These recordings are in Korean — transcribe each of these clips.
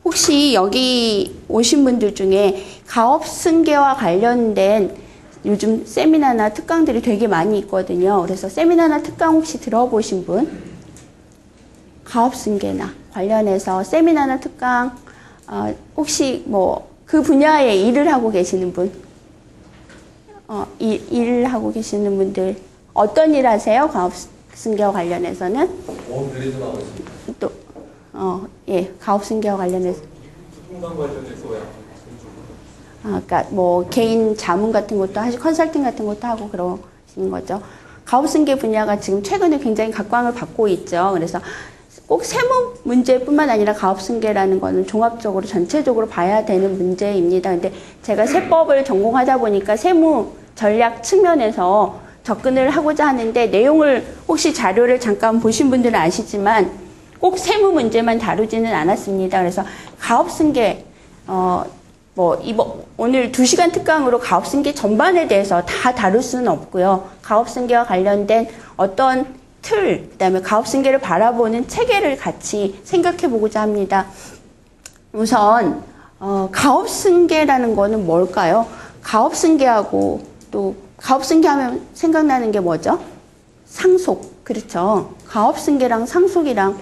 혹시 여기 오신 분들 중에 가업승계와 관련된 요즘 세미나나 특강들이 되게 많이 있거든요. 그래서 세미나나 특강 혹시 들어보신 분? 가업승계나 관련해서 세미나나 특강 혹시 뭐 그 분야에 일을 하고 계시는 분? 일을 하고 계시는 분들 어떤 일 하세요? 가업승계와 관련해서는? 보험대리점 하고 있습니다. 또 예, 가업승계와 관련해서. 통관 관련해서 그러니까 뭐 개인 자문 같은 것도 하시고 컨설팅 같은 것도 하고 그러시는 거죠. 가업승계 분야가 지금 최근에 굉장히 각광을 받고 있죠. 그래서 꼭 세무 문제뿐만 아니라 가업승계라는 거는 종합적으로 전체적으로 봐야 되는 문제입니다. 근데 제가 세법을 전공하다 보니까 세무 전략 측면에서 접근을 하고자 하는데 내용을 혹시 자료를 잠깐 보신 분들은 아시지만 꼭 세무 문제만 다루지는 않았습니다. 그래서 가업승계 오늘 2시간 특강으로 가업승계 전반에 대해서 다 다룰 수는 없고요. 가업승계와 관련된 어떤 틀, 그다음에 가업승계를 바라보는 체계를 같이 생각해 보고자 합니다. 우선 가업승계라는 거는 뭘까요? 가업승계하고 또 가업승계하면 생각나는 게 뭐죠? 상속, 그렇죠? 가업승계랑 상속이랑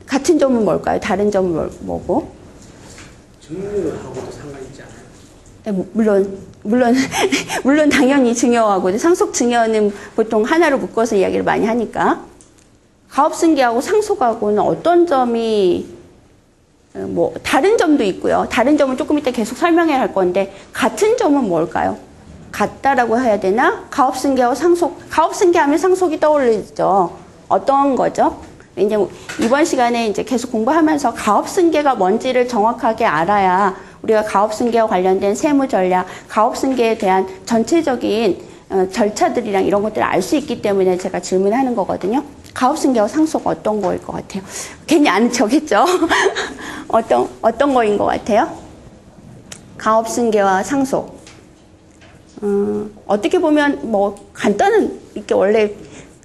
같은 점은 뭘까요? 다른 점은 뭐고? 증여하고도 상관 있지 않아요? 네, 물론 당연히 증여하고 상속 증여는 보통 하나로 묶어서 이야기를 많이 하니까 가업승계하고 상속하고는 어떤 점이 다른 점도 있고요. 다른 점은 조금 이따 계속 설명해야 할 건데 같은 점은 뭘까요? 같다라고 해야 되나? 가업승계하고 상속, 가업승계하면 상속이 떠오르죠. 어떤 거죠? 이제 이번 시간에 이제 계속 공부하면서 가업승계가 뭔지를 정확하게 알아야 우리가 가업승계와 관련된 세무 전략, 가업승계에 대한 전체적인 절차들이랑 이런 것들을 알 수 있기 때문에 제가 질문하는 거거든요. 가업승계와 상속 어떤 거일 것 같아요? 괜히 아는 척했죠? 어떤 거인 것 같아요? 가업승계와 상속. 어떻게 보면 간단한 이렇게 원래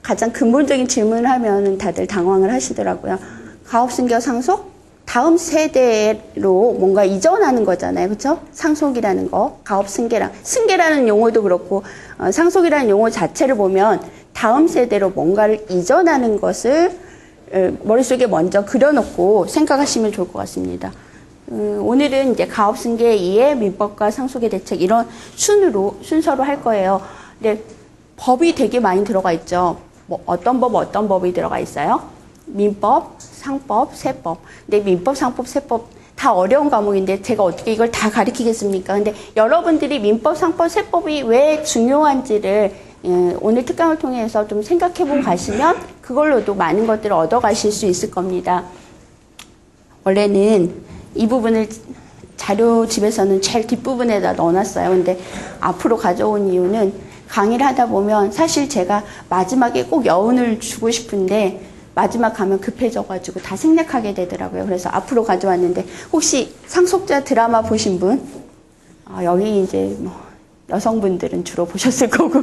가장 근본적인 질문을 하면 다들 당황을 하시더라고요. 가업승계와 상속? 다음 세대로 뭔가 이전하는 거잖아요. 그렇죠? 상속이라는 거, 가업승계랑 승계라는 용어도 그렇고 상속이라는 용어 자체를 보면 다음 세대로 뭔가를 이전하는 것을 머릿속에 먼저 그려놓고 생각하시면 좋을 것 같습니다. 오늘은 이제 가업승계 이해, 민법과 상속의 대책 이런 순서로 할 거예요. 근데 법이 되게 많이 들어가 있죠. 어떤 법이 들어가 있어요? 민법, 상법, 세법. 근데 민법, 상법, 세법 다 어려운 과목인데 제가 어떻게 이걸 다 가르치겠습니까? 근데 여러분들이 민법, 상법, 세법이 왜 중요한지를 오늘 특강을 통해서 좀 생각해보고 가시면 그걸로도 많은 것들을 얻어가실 수 있을 겁니다. 원래는 이 부분을 자료 집에서는 제일 뒷부분에다 넣어놨어요. 근데 앞으로 가져온 이유는 강의를 하다 보면 사실 제가 마지막에 꼭 여운을 주고 싶은데 마지막 가면 급해져가지고 다 생략하게 되더라고요. 그래서 앞으로 가져왔는데 혹시 상속자 드라마 보신 분? 여기 이제 여성분들은 주로 보셨을 거고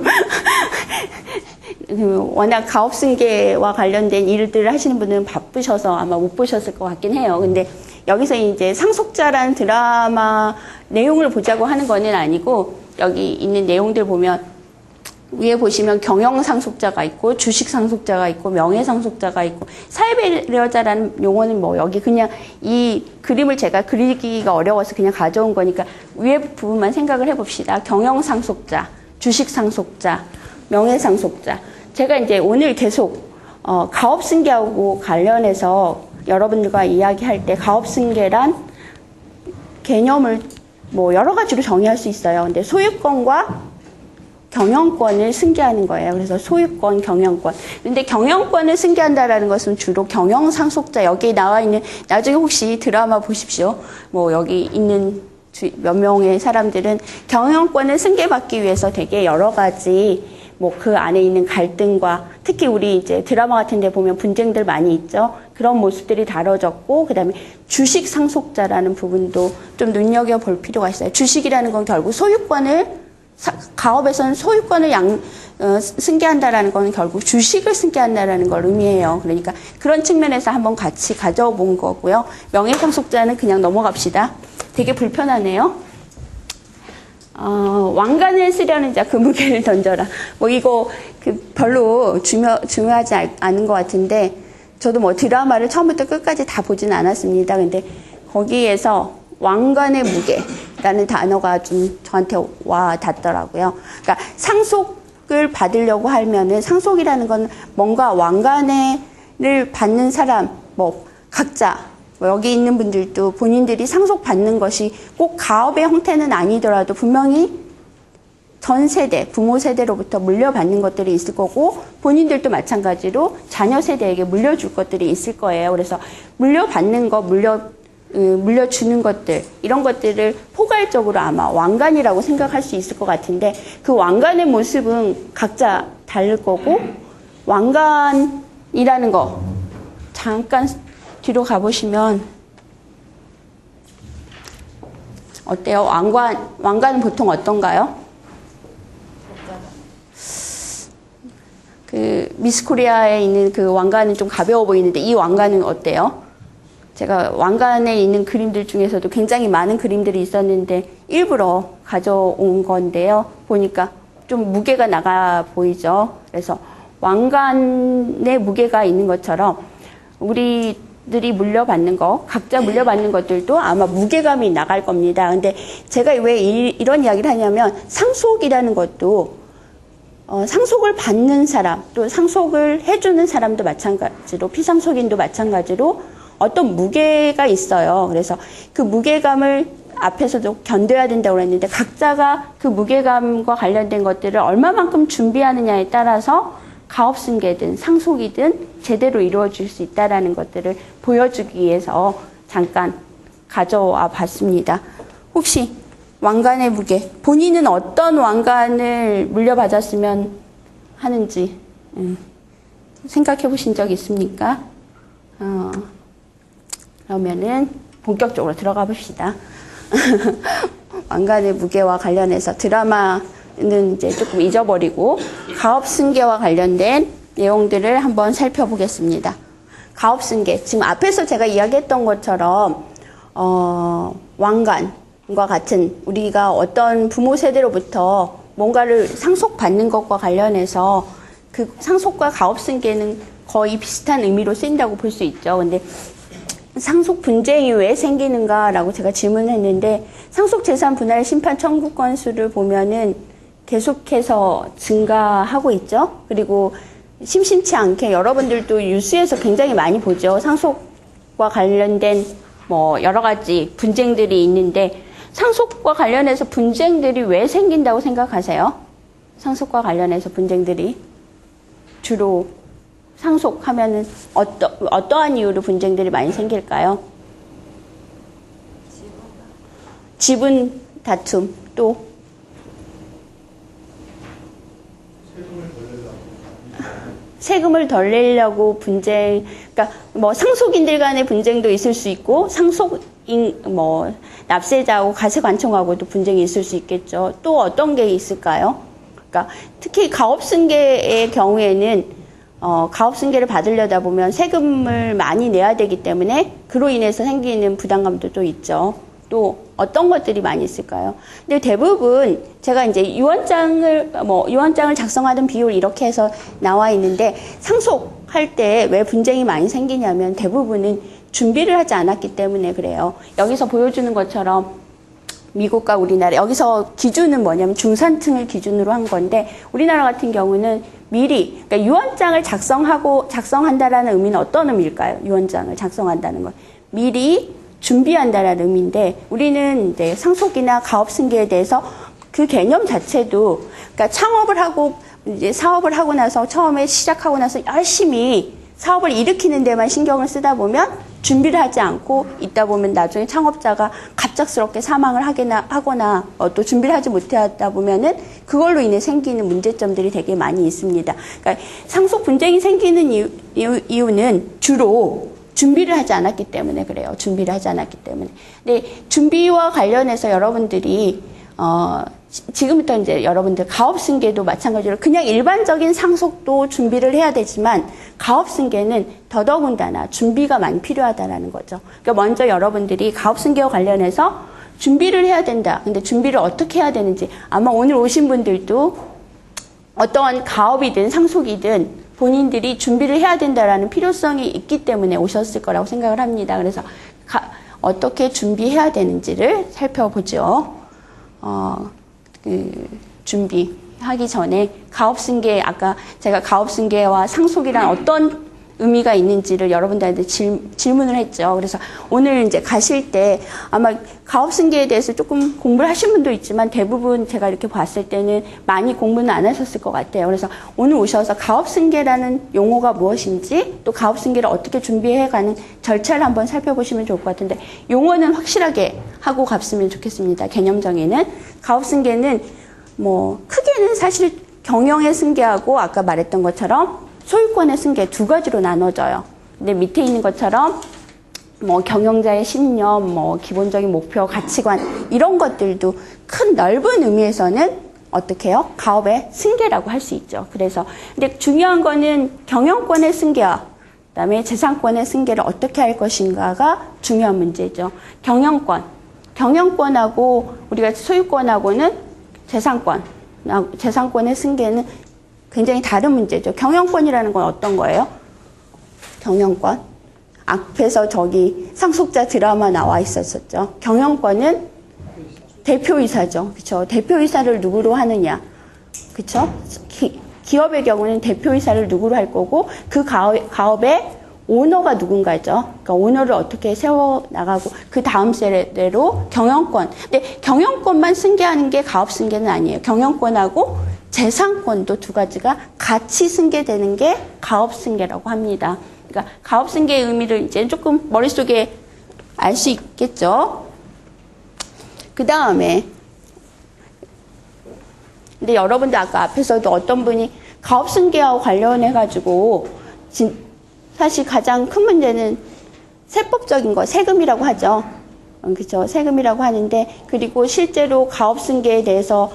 워낙 가업승계와 관련된 일들을 하시는 분들은 바쁘셔서 아마 못 보셨을 것 같긴 해요. 근데 여기서 이제 상속자라는 드라마 내용을 보자고 하는 거는 아니고 여기 있는 내용들 보면 위에 보시면 경영상속자가 있고 주식상속자가 있고 명예상속자가 있고 사회배려자라는 용어는 여기 그냥 이 그림을 제가 그리기가 어려워서 그냥 가져온 거니까 위에 부분만 생각을 해봅시다. 경영상속자, 주식상속자, 명예상속자. 제가 이제 오늘 계속 가업승계하고 관련해서 여러분들과 이야기할 때 가업승계란 개념을 여러 가지로 정의할 수 있어요. 근데 소유권과 경영권을 승계하는 거예요. 그래서 소유권, 경영권. 근데 경영권을 승계한다라는 것은 주로 경영상속자, 여기 나와 있는, 나중에 혹시 드라마 보십시오. 여기 있는 몇 명의 사람들은 경영권을 승계받기 위해서 되게 여러 가지, 그 안에 있는 갈등과, 특히 우리 이제 드라마 같은 데 보면 분쟁들 많이 있죠. 그런 모습들이 다뤄졌고, 그 다음에 주식 상속자라는 부분도 좀 눈여겨볼 필요가 있어요. 주식이라는 건 결국 소유권을 가업에서는 소유권을 승계한다라는 건 결국 주식을 승계한다라는 걸 의미해요. 그러니까 그런 측면에서 한번 같이 가져본 거고요. 명예상속자는 그냥 넘어갑시다. 되게 불편하네요. 왕관을 쓰려는 자 그 무게를 던져라. 뭐 이거 별로 중요하지 않은 것 같은데 저도 뭐 드라마를 처음부터 끝까지 다 보진 않았습니다. 근데 거기에서 왕관의 무게라는 단어가 좀 저한테 와 닿더라고요. 그러니까 상속을 받으려고 하면은 상속이라는 건 뭔가 왕관을 받는 사람, 뭐 각자 뭐 여기 있는 분들도 본인들이 상속받는 것이 꼭 가업의 형태는 아니더라도 분명히 전 세대, 부모 세대로부터 물려받는 것들이 있을 거고 본인들도 마찬가지로 자녀 세대에게 물려줄 것들이 있을 거예요. 그래서 물려받는 거, 물려주는 것들 이런 것들을 포괄적으로 아마 왕관이라고 생각할 수 있을 것 같은데 그 왕관의 모습은 각자 다를 거고 왕관이라는 거 잠깐 뒤로 가보시면 어때요? 왕관은 보통 어떤가요? 그 미스 코리아에 있는 그 왕관은 좀 가벼워 보이는데 이 왕관은 어때요? 제가 왕관에 있는 그림들 중에서도 굉장히 많은 그림들이 있었는데 일부러 가져온 건데요. 보니까 좀 무게가 나가 보이죠. 그래서 왕관의 무게가 있는 것처럼 우리들이 물려받는 거, 각자 물려받는 것들도 아마 무게감이 나갈 겁니다. 근데 제가 왜 이런 이야기를 하냐면 상속이라는 것도 상속을 받는 사람, 또 상속을 해주는 사람도 마찬가지로 피상속인도 마찬가지로 어떤 무게가 있어요. 그래서 그 무게감을 앞에서도 견뎌야 된다고 했는데 각자가 그 무게감과 관련된 것들을 얼마만큼 준비하느냐에 따라서 가업승계든 상속이든 제대로 이루어질 수 있다는 것들을 보여주기 위해서 잠깐 가져와 봤습니다. 혹시 왕관의 무게, 본인은 어떤 왕관을 물려받았으면 하는지 생각해 보신 적 있습니까? 그러면은 본격적으로 들어가 봅시다. 왕관의 무게와 관련해서 드라마는 이제 조금 잊어버리고 가업승계와 관련된 내용들을 한번 살펴보겠습니다. 가업승계, 지금 앞에서 제가 이야기했던 것처럼 왕관과 같은 우리가 어떤 부모 세대로부터 뭔가를 상속받는 것과 관련해서 그 상속과 가업승계는 거의 비슷한 의미로 쓰인다고 볼 수 있죠. 근데 상속 분쟁이 왜 생기는가라고 제가 질문했는데 상속재산 분할 심판 청구 건수를 보면은 계속해서 증가하고 있죠. 그리고 심심치 않게 여러분들도 뉴스에서 굉장히 많이 보죠. 상속과 관련된 뭐 여러 가지 분쟁들이 있는데 상속과 관련해서 분쟁들이 왜 생긴다고 생각하세요? 상속과 관련해서 분쟁들이 주로 상속하면은 어떠한 이유로 분쟁들이 많이 생길까요? 지분 다툼 또 세금을 덜 내려고 분쟁, 그러니까 뭐 상속인들 간의 분쟁도 있을 수 있고 상속인 뭐 납세자하고 가세관청하고도 분쟁이 있을 수 있겠죠. 또 어떤 게 있을까요? 그러니까 특히 가업승계의 경우에는 가업승계를 받으려다 보면 세금을 많이 내야 되기 때문에 그로 인해서 생기는 부담감도 또 있죠. 또 어떤 것들이 많이 있을까요? 근데 대부분 제가 이제 유언장을 작성하던 비율 이렇게 해서 나와 있는데 상속할 때 왜 분쟁이 많이 생기냐면 대부분은 준비를 하지 않았기 때문에 그래요. 여기서 보여주는 것처럼 미국과 우리나라, 여기서 기준은 뭐냐면 중산층을 기준으로 한 건데 우리나라 같은 경우는 미리, 그러니까 유언장을 작성한다라는 의미는 어떤 의미일까요? 유언장을 작성한다는 건 미리 준비한다라는 의미인데 우리는 이제 상속이나 가업승계에 대해서 그 개념 자체도 그러니까 창업을 하고 이제 사업을 하고 나서 처음에 시작하고 나서 열심히 사업을 일으키는 데만 신경을 쓰다 보면 준비를 하지 않고 있다 보면 나중에 창업자가 갑작스럽게 사망을 하거나 또 준비를 하지 못하다 보면은 그걸로 인해 생기는 문제점들이 되게 많이 있습니다. 그러니까 상속 분쟁이 생기는 이유는 주로 준비를 하지 않았기 때문에 그래요. 준비를 하지 않았기 때문에. 근데 준비와 관련해서 여러분들이 지금부터 이제 여러분들 가업승계도 마찬가지로 그냥 일반적인 상속도 준비를 해야 되지만 가업승계는 더더군다나 준비가 많이 필요하다라는 거죠. 그러니까 먼저 여러분들이 가업승계와 관련해서 준비를 해야 된다. 근데 준비를 어떻게 해야 되는지 아마 오늘 오신 분들도 어떠한 가업이든 상속이든 본인들이 준비를 해야 된다라는 필요성이 있기 때문에 오셨을 거라고 생각을 합니다. 그래서 어떻게 준비해야 되는지를 살펴보죠. 준비하기 전에 가업승계, 아까 제가 가업승계와 상속이란 어떤 의미가 있는지를 여러분들한테 질문을 했죠. 그래서 오늘 이제 가실 때 아마 가업승계에 대해서 조금 공부를 하신 분도 있지만 대부분 제가 이렇게 봤을 때는 많이 공부는 안 하셨을 것 같아요. 그래서 오늘 오셔서 가업승계라는 용어가 무엇인지 또 가업승계를 어떻게 준비해가는 절차를 한번 살펴보시면 좋을 것 같은데 용어는 확실하게 하고 갔으면 좋겠습니다. 개념 정의는. 가업승계는 뭐 크게는 사실 경영의 승계하고 아까 말했던 것처럼 소유권의 승계 두 가지로 나눠져요. 근데 밑에 있는 것처럼 뭐 경영자의 신념, 뭐 기본적인 목표, 가치관 이런 것들도 큰 넓은 의미에서는 어떻게 해요? 가업의 승계라고 할 수 있죠. 그래서 근데 중요한 거는 경영권의 승계와 그다음에 재산권의 승계를 어떻게 할 것인가가 중요한 문제죠. 경영권하고 우리가 소유권하고는 재산권의 승계는 굉장히 다른 문제죠. 경영권이라는 건 어떤 거예요? 경영권. 앞에서 저기 상속자 드라마 나와 있었죠. 경영권은 대표이사죠. 그렇죠? 대표이사를 누구로 하느냐. 그렇죠? 기업의 경우는 대표이사를 누구로 할 거고 그 가업의 오너가 누군가죠. 그러니까 오너를 어떻게 세워나가고 그 다음 세대로 경영권. 근데 경영권만 승계하는 게 가업 승계는 아니에요. 경영권하고 재산권도 두 가지가 같이 승계되는 게 가업 승계라고 합니다. 그러니까 가업 승계의 의미를 이제 조금 머릿속에 알 수 있겠죠. 그 다음에 근데 여러분들 아까 앞에서도 어떤 분이 가업 승계하고 관련해가지고 사실 가장 큰 문제는 세법적인 거, 세금이라고 하죠. 그렇죠. 세금이라고 하는데 그리고 실제로 가업 승계에 대해서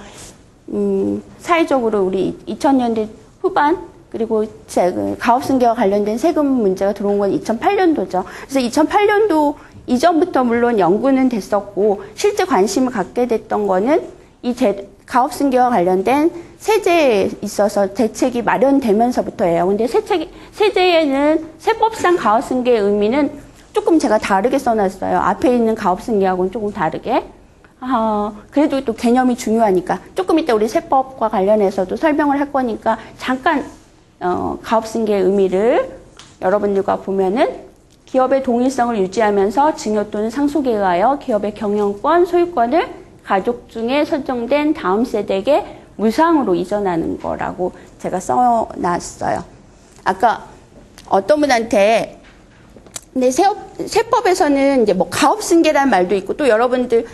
사회적으로 우리 2000년대 후반 그리고 가업 승계와 관련된 세금 문제가 들어온 건 2008년도죠. 그래서 2008년도 이전부터 물론 연구는 됐었고 실제 관심을 갖게 됐던 거는 이 가업 승계와 관련된 세제에 있어서 대책이 마련되면서부터예요. 근데 세제에는 세법상 가업 승계의 의미는 조금 제가 다르게 써놨어요. 앞에 있는 가업 승계하고는 조금 다르게. 그래도 또 개념이 중요하니까 조금 이따 우리 세법과 관련해서도 설명을 할 거니까 잠깐 가업승계의 의미를 여러분들과 보면은 기업의 동일성을 유지하면서 증여 또는 상속에 의하여 기업의 경영권, 소유권을 가족 중에 설정된 다음 세대에게 무상으로 이전하는 거라고 제가 써놨어요. 아까 어떤 분한테 근데 세법에서는 이제 뭐 가업승계라는 말도 있고 또 여러분들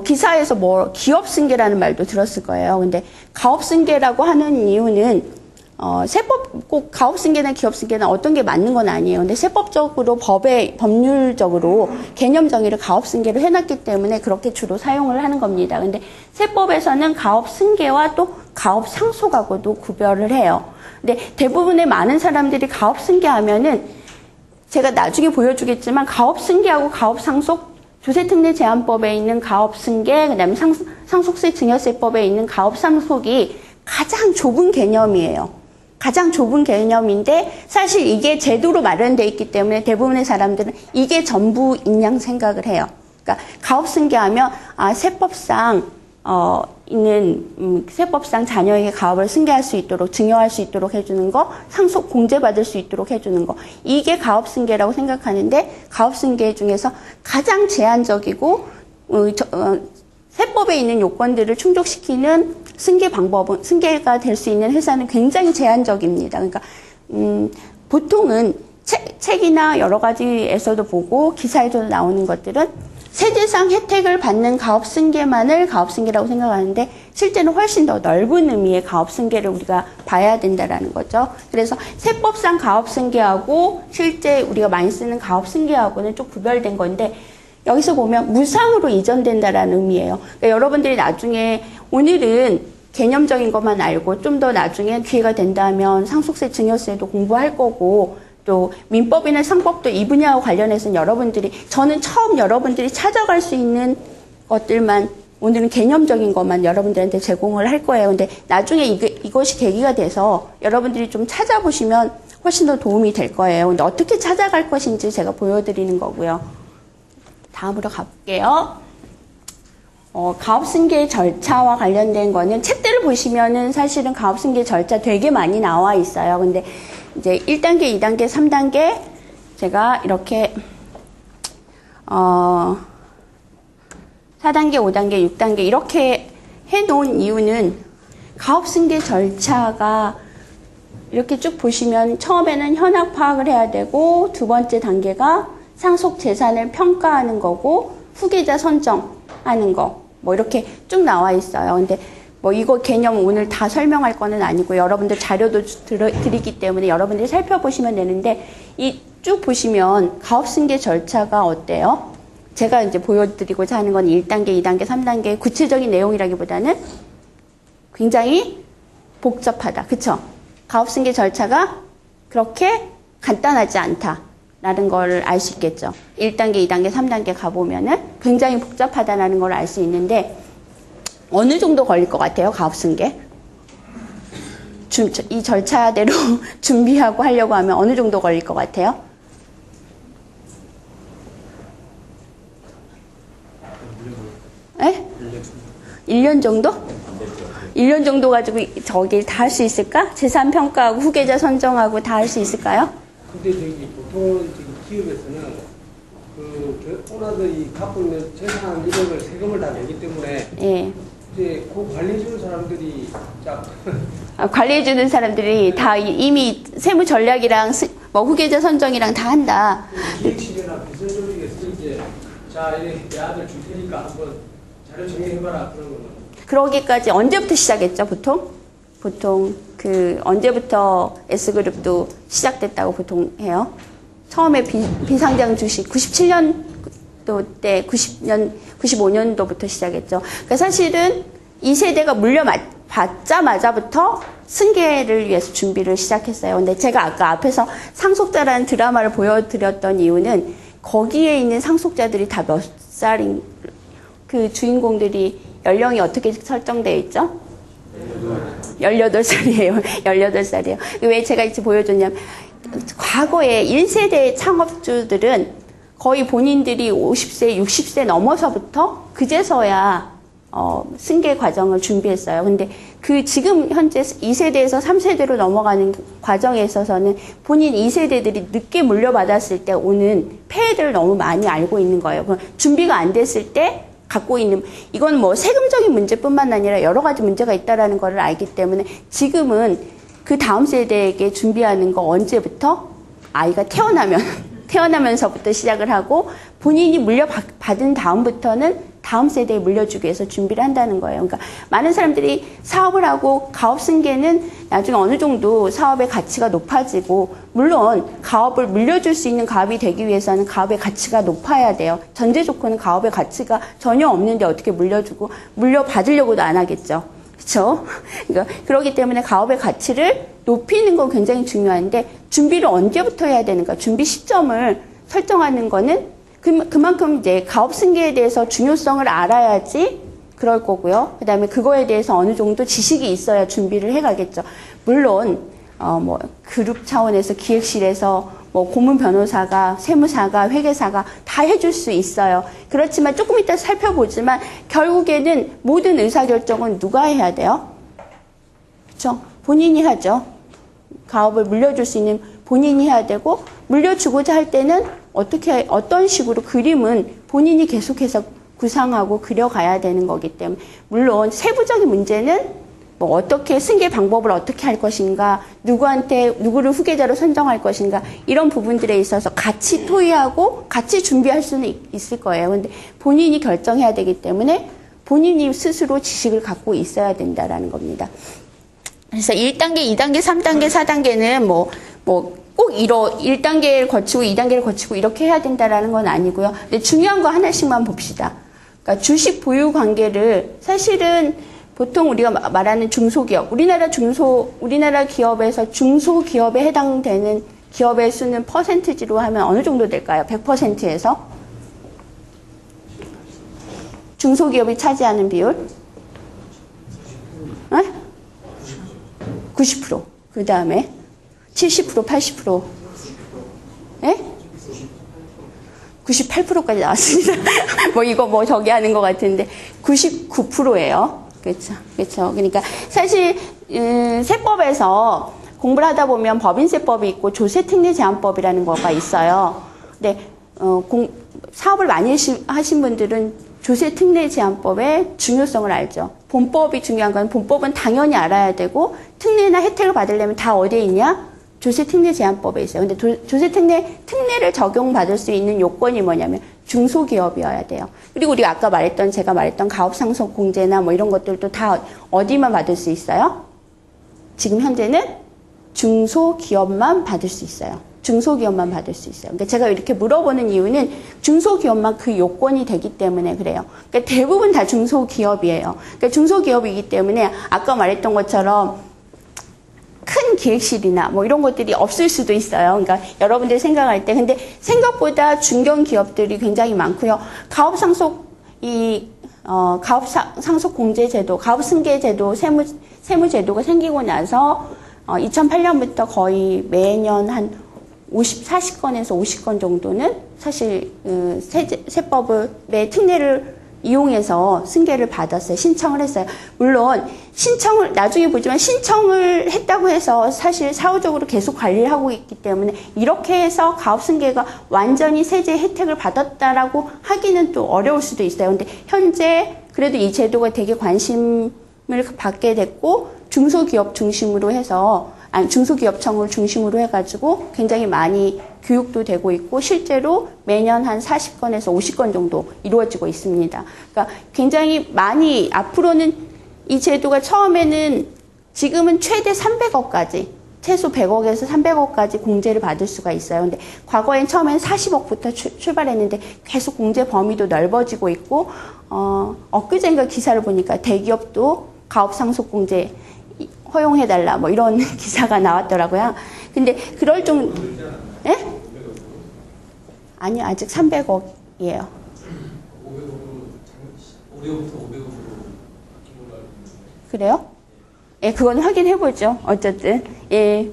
기사에서 뭐 기업승계라는 말도 들었을 거예요. 근데 가업승계라고 하는 이유는 세법 꼭 가업승계나 기업승계나 어떤 게 맞는 건 아니에요. 근데 세법적으로 법률적으로 개념 정의를 가업승계로 해놨기 때문에 그렇게 주로 사용을 하는 겁니다. 근데 세법에서는 가업승계와 또 가업상속하고도 구별을 해요. 근데 대부분의 많은 사람들이 가업승계하면은 제가 나중에 보여주겠지만 가업승계하고 가업상속 조세특례제한법에 있는 가업승계, 그다음에 상속세 증여세법에 있는 가업상속이 가장 좁은 개념이에요. 가장 좁은 개념인데 사실 이게 제도로 마련되어 있기 때문에 대부분의 사람들은 이게 전부인 양 생각을 해요. 그러니까 가업승계하면 세법상 세법상 자녀에게 가업을 승계할 수 있도록 증여할 수 있도록 해주는 거, 상속 공제받을 수 있도록 해주는 거, 이게 가업승계라고 생각하는데 가업승계 중에서 가장 제한적이고 세법에 있는 요건들을 충족시키는 승계 방법은 승계가 될 수 있는 회사는 굉장히 제한적입니다. 그러니까 보통은 책이나 여러 가지에서도 보고 기사에도 나오는 것들은 세제상 혜택을 받는 가업승계만을 가업승계라고 생각하는데 실제는 훨씬 더 넓은 의미의 가업승계를 우리가 봐야 된다라는 거죠. 그래서 세법상 가업승계하고 실제 우리가 많이 쓰는 가업승계하고는 좀 구별된 건데 여기서 보면 무상으로 이전된다라는 의미예요. 그러니까 여러분들이 나중에 오늘은 개념적인 것만 알고 좀 더 나중에 기회가 된다면 상속세, 증여세도 공부할 거고 또 민법이나 상법도 이 분야와 관련해서는 여러분들이 저는 처음 여러분들이 찾아갈 수 있는 것들만 오늘은 개념적인 것만 여러분들한테 제공을 할 거예요. 근데 나중에 이것이 계기가 돼서 여러분들이 좀 찾아보시면 훨씬 더 도움이 될 거예요. 근데 어떻게 찾아갈 것인지 제가 보여드리는 거고요. 다음으로 가볼게요. 가업승계 절차와 관련된 거는 책들을 보시면은 사실은 가업승계 절차 되게 많이 나와 있어요. 근데 이제 1단계, 2단계, 3단계 제가 이렇게 4단계, 5단계, 6단계 이렇게 해놓은 이유는 가업승계 절차가 이렇게 쭉 보시면 처음에는 현황 파악을 해야 되고 두 번째 단계가 상속 재산을 평가하는 거고 후계자 선정하는 거 뭐 이렇게 쭉 나와 있어요. 근데 뭐 이거 개념 오늘 다 설명할 거는 아니고 여러분들 자료도 드리기 때문에 여러분들이 살펴보시면 되는데 이 쭉 보시면 가업승계 절차가 어때요? 제가 이제 보여드리고자 하는 건 1단계, 2단계, 3단계 구체적인 내용이라기보다는 굉장히 복잡하다. 그쵸? 가업승계 절차가 그렇게 간단하지 않다라는 걸 알 수 있겠죠. 1단계, 2단계, 3단계 가보면은 굉장히 복잡하다라는 걸 알 수 있는데 어느 정도 걸릴 것 같아요? 가업승계? 이 절차대로 준비하고 하려고 하면 어느 정도 걸릴 것 같아요? 1년 정도? 1년 정도 가지고 저기 다 할 수 있을까? 재산 평가하고 후계자 선정하고 다 할 수 있을까요? 근데 보통 기업에서는 오너들이 갖고 있는 재산 이런 걸 세금을 다 내기 때문에 예. 이제 그 관리해주는 사람들이 관리해주는 사람들이 다 이미 세무 전략이랑 뭐 후계자 선정이랑 다 한다. 기획실이나 비선 조직에서 이제 자, 내 아들 줄 테니까 한번 자료 정리해봐라 그런 거는. 그러기까지 언제부터 시작했죠, 보통? 보통 언제부터 S그룹도 시작됐다고 보통 해요? 처음에 비상장 주식 97년도 때 95년도부터 시작했죠. 그러니까 사실은 2세대가 물려받자마자부터 승계를 위해서 준비를 시작했어요. 근데 제가 아까 앞에서 상속자라는 드라마를 보여드렸던 이유는 거기에 있는 상속자들이 다 몇 살인 그 주인공들이 연령이 어떻게 설정되어 있죠? 18살이에요. 18살이에요. 왜 제가 이제 보여줬냐면 과거에 1세대 창업주들은 거의 본인들이 50세, 60세 넘어서부터 그제서야 승계 과정을 준비했어요. 근데 지금 현재 2세대에서 3세대로 넘어가는 과정에 있어서는 본인 2세대들이 늦게 물려받았을 때 오는 폐해들을 너무 많이 알고 있는 거예요. 준비가 안 됐을 때 갖고 있는, 이건 뭐 세금적인 문제뿐만 아니라 여러 가지 문제가 있다라는 걸 알기 때문에 지금은 그 다음 세대에게 준비하는 거 언제부터? 아이가 태어나면서부터 시작을 하고 본인이 물려받은 다음부터는 다음 세대에 물려주기 위해서 준비를 한다는 거예요. 그러니까 많은 사람들이 사업을 하고 가업승계는 나중에 어느 정도 사업의 가치가 높아지고 물론 가업을 물려줄 수 있는 가업이 되기 위해서는 가업의 가치가 높아야 돼요. 전제 조건은 가업의 가치가 전혀 없는데 어떻게 물려받으려고도 안 하겠죠. 그렇죠? 그러니까 그렇기 때문에 가업의 가치를 높이는 건 굉장히 중요한데 준비를 언제부터 해야 되는가? 준비 시점을 설정하는 거는 그만큼 이제 가업승계에 대해서 중요성을 알아야지 그럴 거고요. 그다음에 그거에 대해서 어느 정도 지식이 있어야 준비를 해가겠죠. 물론 뭐 그룹 차원에서 기획실에서 뭐 고문 변호사가, 세무사가, 회계사가 다 해줄 수 있어요. 그렇지만 조금 이따 살펴보지만 결국에는 모든 의사결정은 누가 해야 돼요? 그렇죠? 본인이 하죠. 가업을 물려줄 수 있는 본인이 해야 되고 물려주고자 할 때는 어떤 식으로 그림은 본인이 계속해서 구상하고 그려가야 되는 거기 때문에 물론 세부적인 문제는 뭐 어떻게 승계 방법을 어떻게 할 것인가, 누구를 후계자로 선정할 것인가 이런 부분들에 있어서 같이 토의하고 같이 준비할 수는 있을 거예요. 근데 본인이 결정해야 되기 때문에 본인이 스스로 지식을 갖고 있어야 된다라는 겁니다. 그래서 1단계, 2단계, 3단계, 4단계는 꼭 1단계를 거치고 2단계를 거치고 이렇게 해야 된다라는 건 아니고요. 근데 중요한 거 하나씩만 봅시다. 그러니까 주식 보유 관계를 사실은 보통 우리가 말하는 중소기업, 우리나라 기업에서 중소기업에 해당되는 기업의 수는 퍼센티지로 하면 어느 정도 될까요? 100%에서? 중소기업이 차지하는 비율? 90%. 그 다음에 70%, 80%. 예? 98%까지 나왔습니다. 저기 하는 것 같은데 99%예요. 그렇죠. 그렇죠. 그러니까 사실 세법에서 공부를 하다 보면 법인세법이 있고 조세특례제한법이라는 거가 있어요. 근데 사업을 많이 하신 분들은 조세특례제한법의 중요성을 알죠. 본법이 중요한 건 본법은 당연히 알아야 되고 특례나 혜택을 받으려면 다 어디에 있냐? 조세특례제한법에 있어요. 근데 특례를 적용받을 수 있는 요건이 뭐냐면 중소기업이어야 돼요. 그리고 우리가 아까 제가 말했던 가업상속공제나 이런 것들도 다 어디만 받을 수 있어요? 지금 현재는 중소기업만 받을 수 있어요. 중소기업만 받을 수 있어요. 그러니까 제가 이렇게 물어보는 이유는 중소기업만 그 요건이 되기 때문에 그래요. 그러니까 대부분 다 중소기업이에요. 그러니까 중소기업이기 때문에 아까 말했던 것처럼 큰 기획실이나 이런 것들이 없을 수도 있어요. 그러니까 여러분들이 생각할 때. 근데 생각보다 중견 기업들이 굉장히 많고요. 가업상속공제제도, 가업승계제도, 세무제도가 생기고 나서 2008년부터 거의 매년 한 40건에서 50건 정도는 사실 세법의 특례를 이용해서 승계를 받았어요. 신청을 했어요. 물론 나중에 보지만 신청을 했다고 해서 사실 사후적으로 계속 관리를 하고 있기 때문에 이렇게 해서 가업승계가 완전히 세제 혜택을 받았다라고 하기는 또 어려울 수도 있어요. 근데 현재 그래도 이 제도가 되게 관심을 받게 됐고 중소기업 중심으로 해서 중소기업청을 중심으로 해가지고 굉장히 많이 교육도 되고 있고 실제로 매년 한 40건에서 50건 정도 이루어지고 있습니다. 그러니까 굉장히 많이 앞으로는 이 제도가 지금은 최대 300억까지 최소 100억에서 300억까지 공제를 받을 수가 있어요. 근데 과거엔 처음엔 40억부터 출발했는데 계속 공제 범위도 넓어지고 있고 엊그젠가 기사를 보니까 대기업도 가업상속공제 허용해달라 이런 기사가 나왔더라고요. 근데 그럴 정도 예? 아니요, 아직 300억이에요. 500억으로 올해부터 500억으로 바뀐 걸로 알고 있는데. 그래요? 예, 그건 확인해보죠. 어쨌든 예,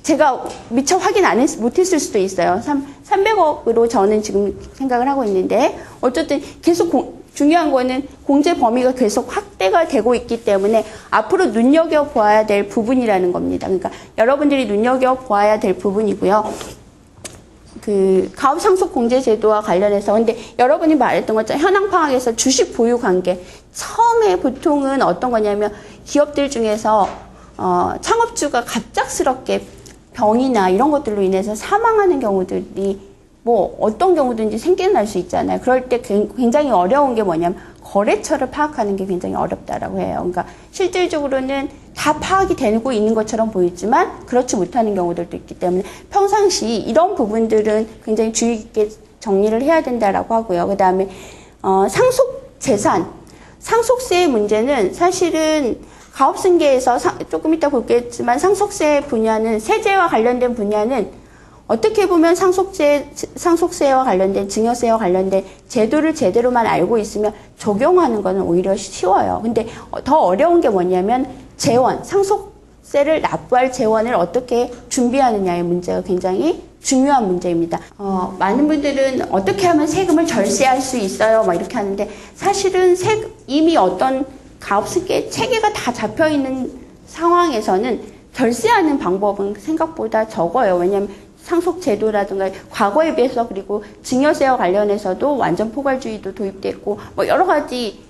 제가 미처 확인 못했을 수도 있어요. 300억으로 저는 지금 생각을 하고 있는데 어쨌든 계속 중요한 거는 공제 범위가 계속 확대가 되고 있기 때문에 앞으로 눈여겨보아야 될 부분이라는 겁니다. 그러니까 여러분들이 눈여겨보아야 될 부분이고요. 가업상속공제제도와 관련해서 근데 여러분이 말했던 것처럼 현황 파악에서 주식 보유 관계 처음에 보통은 어떤 거냐면 기업들 중에서 창업주가 갑작스럽게 병이나 이런 것들로 인해서 사망하는 경우들이 어떤 경우든지 생겨날 수 있잖아요. 그럴 때 굉장히 어려운 게 뭐냐면 거래처를 파악하는 게 굉장히 어렵다라고 해요. 그러니까 실질적으로는 다 파악이 되고 있는 것처럼 보이지만 그렇지 못하는 경우들도 있기 때문에 평상시 이런 부분들은 굉장히 주의 깊게 정리를 해야 된다라고 하고요. 그다음에 상속재산, 상속세의 문제는 사실은 가업승계에서 조금 이따 보겠지만 상속세 분야는 세제와 관련된 분야는 어떻게 보면 상속세와 관련된 증여세와 관련된 제도를 제대로만 알고 있으면 적용하는 거는 오히려 쉬워요. 근데 더 어려운 게 뭐냐면 재원, 상속세를 납부할 재원을 어떻게 준비하느냐의 문제가 굉장히 중요한 문제입니다. 많은 분들은 어떻게 하면 세금을 절세할 수 있어요? 이렇게 하는데 사실은 이미 어떤 가업승계 체계가 다 잡혀 있는 상황에서는 절세하는 방법은 생각보다 적어요. 왜냐하면 상속제도라든가 과거에 비해서 그리고 증여세와 관련해서도 완전 포괄주의도 도입됐고 여러 가지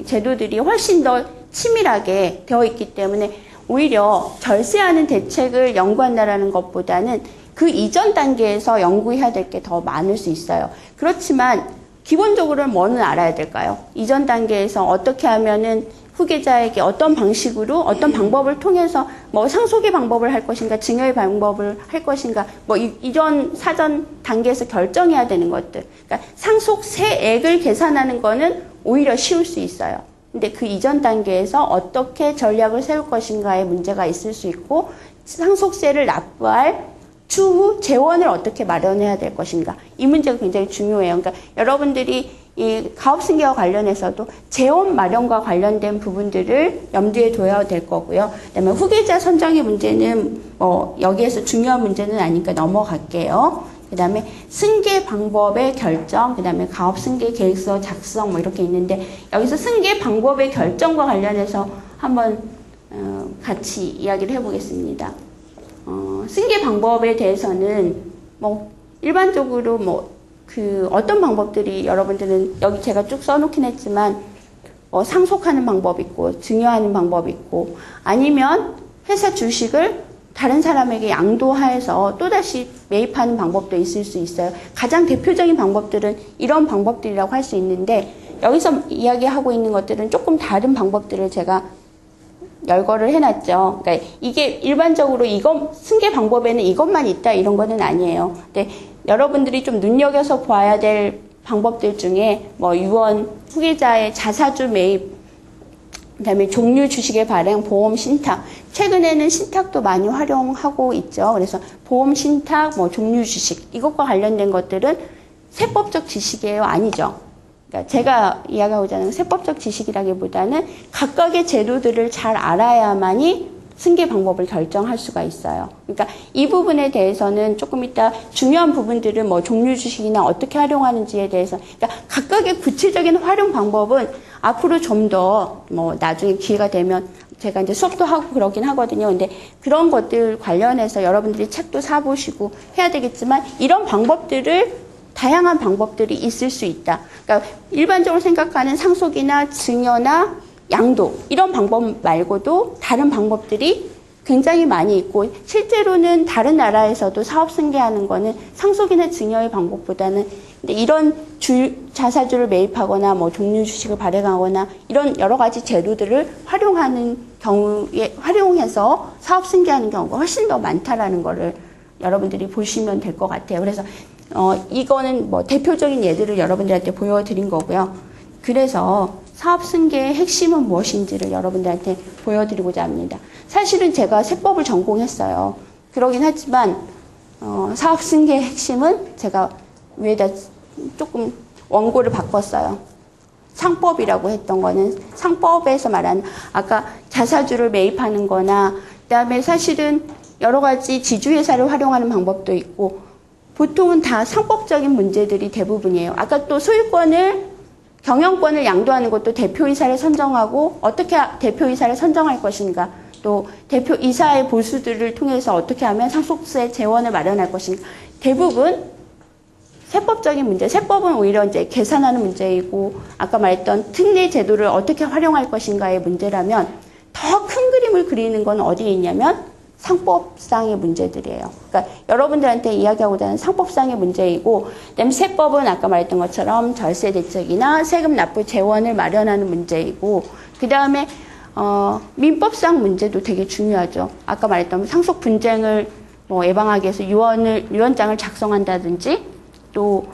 제도들이 훨씬 더 치밀하게 되어 있기 때문에 오히려 절세하는 대책을 연구한다라는 것보다는 그 이전 단계에서 연구해야 될 게 더 많을 수 있어요. 그렇지만 기본적으로는 뭐는 알아야 될까요? 이전 단계에서 어떻게 하면은 후계자에게 어떤 방식으로 어떤 방법을 통해서 뭐 상속의 방법을 할 것인가 증여의 방법을 할 것인가 뭐 이런 사전 단계에서 결정해야 되는 것들. 그러니까 상속세액을 계산하는 거는 오히려 쉬울 수 있어요. 근데 그 이전 단계에서 어떻게 전략을 세울 것인가에 문제가 있을 수 있고 상속세를 납부할 추후 재원을 어떻게 마련해야 될 것인가. 이 문제가 굉장히 중요해요. 그러니까 여러분들이 이 가업승계와 관련해서도 재원 마련과 관련된 부분들을 염두에 둬야 될 거고요. 그다음에 후계자 선정의 문제는 뭐 여기에서 중요한 문제는 아니니까 넘어갈게요. 그다음에 승계 방법의 결정, 그다음에 가업승계 계획서 작성 뭐 이렇게 있는데 여기서 승계 방법의 결정과 관련해서 한번 같이 이야기를 해보겠습니다. 승계 방법에 대해서는 뭐 일반적으로 뭐 어떤 방법들이 여러분들은 여기 제가 쭉 써놓긴 했지만 상속하는 방법 있고 증여하는 방법 있고 아니면 회사 주식을 다른 사람에게 양도하여서 또다시 매입하는 방법도 있을 수 있어요. 가장 대표적인 방법들은 이런 방법들이라고 할 수 있는데 여기서 이야기하고 있는 것들은 조금 다른 방법들을 제가 열거를 해놨죠. 그러니까 이게 일반적으로 승계 방법에는 이것만 있다 이런 거는 아니에요. 근데 여러분들이 좀 눈여겨서 봐야 될 방법들 중에 뭐 유언, 후계자의 자사주 매입, 그다음에 종류 주식의 발행, 보험 신탁. 최근에는 신탁도 많이 활용하고 있죠. 그래서 보험 신탁, 뭐 종류 주식 이것과 관련된 것들은 세법적 지식이에요, 아니죠? 그러니까 제가 이야기하고자 하는 세법적 지식이라기보다는 각각의 제도들을 잘 알아야만이 승계 방법을 결정할 수가 있어요. 그러니까 이 부분에 대해서는 조금 이따 중요한 부분들은 뭐 종류 주식이나 어떻게 활용하는지에 대해서 그러니까 각각의 구체적인 활용 방법은 앞으로 좀 더 뭐 나중에 기회가 되면 제가 이제 수업도 하고 그러긴 하거든요. 근데 그런 것들 관련해서 여러분들이 책도 사보시고 해야 되겠지만 이런 방법들을 다양한 방법들이 있을 수 있다. 그러니까 일반적으로 생각하는 상속이나 증여나 양도 이런 방법 말고도 다른 방법들이 굉장히 많이 있고 실제로는 다른 나라에서도 사업 승계하는 거는 상속이나 증여의 방법보다는 근데 이런 자사주를 매입하거나 뭐 종류 주식을 발행하거나 이런 여러 가지 제도들을 활용하는 경우에 활용해서 사업 승계하는 경우가 훨씬 더 많다라는 거를 여러분들이 보시면 될 것 같아요. 그래서 이거는 뭐 대표적인 예들을 여러분들한테 보여드린 거고요. 그래서 사업 승계의 핵심은 무엇인지를 여러분들한테 보여드리고자 합니다. 사실은 제가 세법을 전공했어요. 그러긴 하지만 사업 승계의 핵심은 제가 위에다 조금 원고를 바꿨어요. 상법이라고 했던 거는 상법에서 말하는 아까 자사주를 매입하는 거나 그다음에 사실은 여러 가지 지주회사를 활용하는 방법도 있고 보통은 다 상법적인 문제들이 대부분이에요. 아까 또 경영권을 양도하는 것도 대표이사를 선정하고 어떻게 대표이사를 선정할 것인가 또 대표이사의 보수들을 통해서 어떻게 하면 상속세 재원을 마련할 것인가 대부분 세법적인 문제, 세법은 오히려 이제 계산하는 문제이고 아까 말했던 특례 제도를 어떻게 활용할 것인가의 문제라면 더 큰 그림을 그리는 건 어디에 있냐면 상법상의 문제들이에요. 그러니까 여러분들한테 이야기하고자 하는 상법상의 문제이고 그다음에 세법은 아까 말했던 것처럼 절세 대책이나 세금 납부 재원을 마련하는 문제이고 그다음에 민법상 문제도 되게 중요하죠. 아까 말했던 상속 분쟁을 뭐 예방하기 위해서 유언장을 작성한다든지 또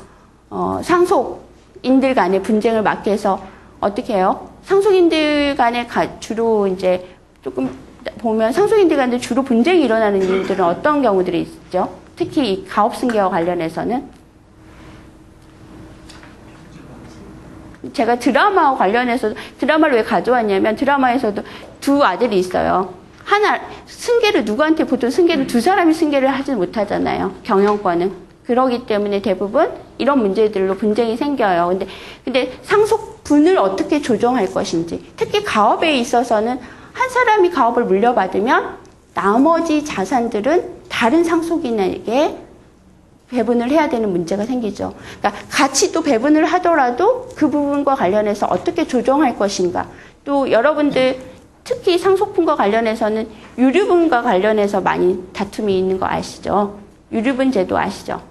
상속인들 간의 분쟁을 막기 위해서 어떻게 해요? 상속인들 간에 주로 이제 조금 보면 상속인들 간에 주로 분쟁이 일어나는 이유들은 어떤 경우들이 있죠? 특히 이 가업승계와 관련해서는 제가 드라마와 관련해서 드라마를 왜 가져왔냐면 드라마에서도 두 아들이 있어요. 승계를 누구한테 보통 승계를 두 사람이 승계를 하지 못하잖아요. 경영권은. 그러기 때문에 대부분 이런 문제들로 분쟁이 생겨요. 근데 상속분을 어떻게 조정할 것인지 특히 가업에 있어서는 한 사람이 가업을 물려받으면 나머지 자산들은 다른 상속인에게 배분을 해야 되는 문제가 생기죠. 그러니까 같이 또 배분을 하더라도 그 부분과 관련해서 어떻게 조정할 것인가. 또 여러분들 특히 상속분과 관련해서는 유류분과 관련해서 많이 다툼이 있는 거 아시죠? 유류분 제도 아시죠?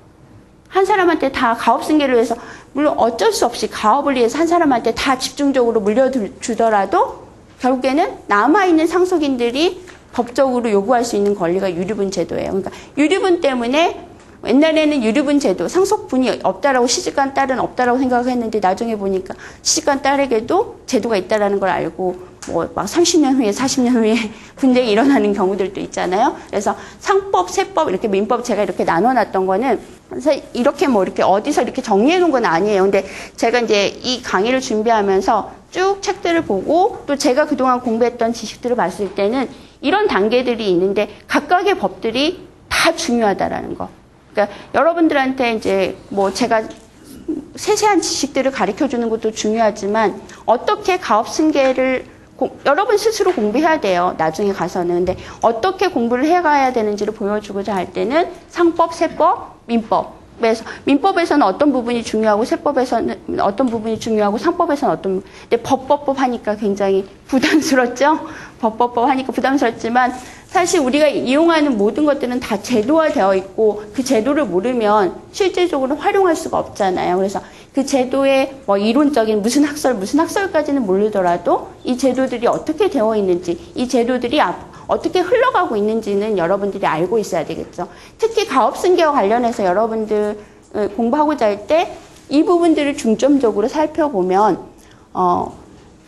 한 사람한테 다 가업승계를 위해서 물론 어쩔 수 없이 가업을 위해서 한 사람한테 다 집중적으로 물려주더라도 결국에는 남아있는 상속인들이 법적으로 요구할 수 있는 권리가 유류분 제도예요. 그러니까 유류분 때문에 옛날에는 유류분 제도, 상속분이 없다라고 시집간 딸은 없다라고 생각했는데 나중에 보니까 시집간 딸에게도 제도가 있다라는 걸 알고 뭐 막 30년 후에 40년 후에 분쟁이 일어나는 경우들도 있잖아요. 그래서 상법, 세법, 이렇게 민법 제가 이렇게 나눠놨던 거는 그래서 이렇게 뭐 이렇게 어디서 이렇게 정리해 놓은 건 아니에요. 근데 제가 이제 이 강의를 준비하면서 쭉 책들을 보고 또 제가 그동안 공부했던 지식들을 봤을 때는 이런 단계들이 있는데 각각의 법들이 다 중요하다라는 거. 그러니까 여러분들한테 이제 뭐 제가 세세한 지식들을 가르쳐 주는 것도 중요하지만 어떻게 가업승계를 여러분 스스로 공부해야 돼요. 나중에 가서는. 근데 어떻게 공부를 해가야 되는지를 보여주고자 할 때는 상법, 세법, 민법에서 민법에서는 어떤 부분이 중요하고 세법에서는 어떤 부분이 중요하고 상법에서는 어떤 부분. 근데 법 하니까 굉장히 부담스럽죠. 법 하니까 부담스럽지만 사실 우리가 이용하는 모든 것들은 다 제도화되어 있고 그 제도를 모르면 실제적으로 활용할 수가 없잖아요. 그래서 그 제도의 뭐 이론적인 무슨 학설까지는 모르더라도 이 제도들이 어떻게 되어 있는지, 이 제도들이 어떻게 흘러가고 있는지는 여러분들이 알고 있어야 되겠죠. 특히 가업승계와 관련해서 여러분들 공부하고자 할 때 이 부분들을 중점적으로 살펴보면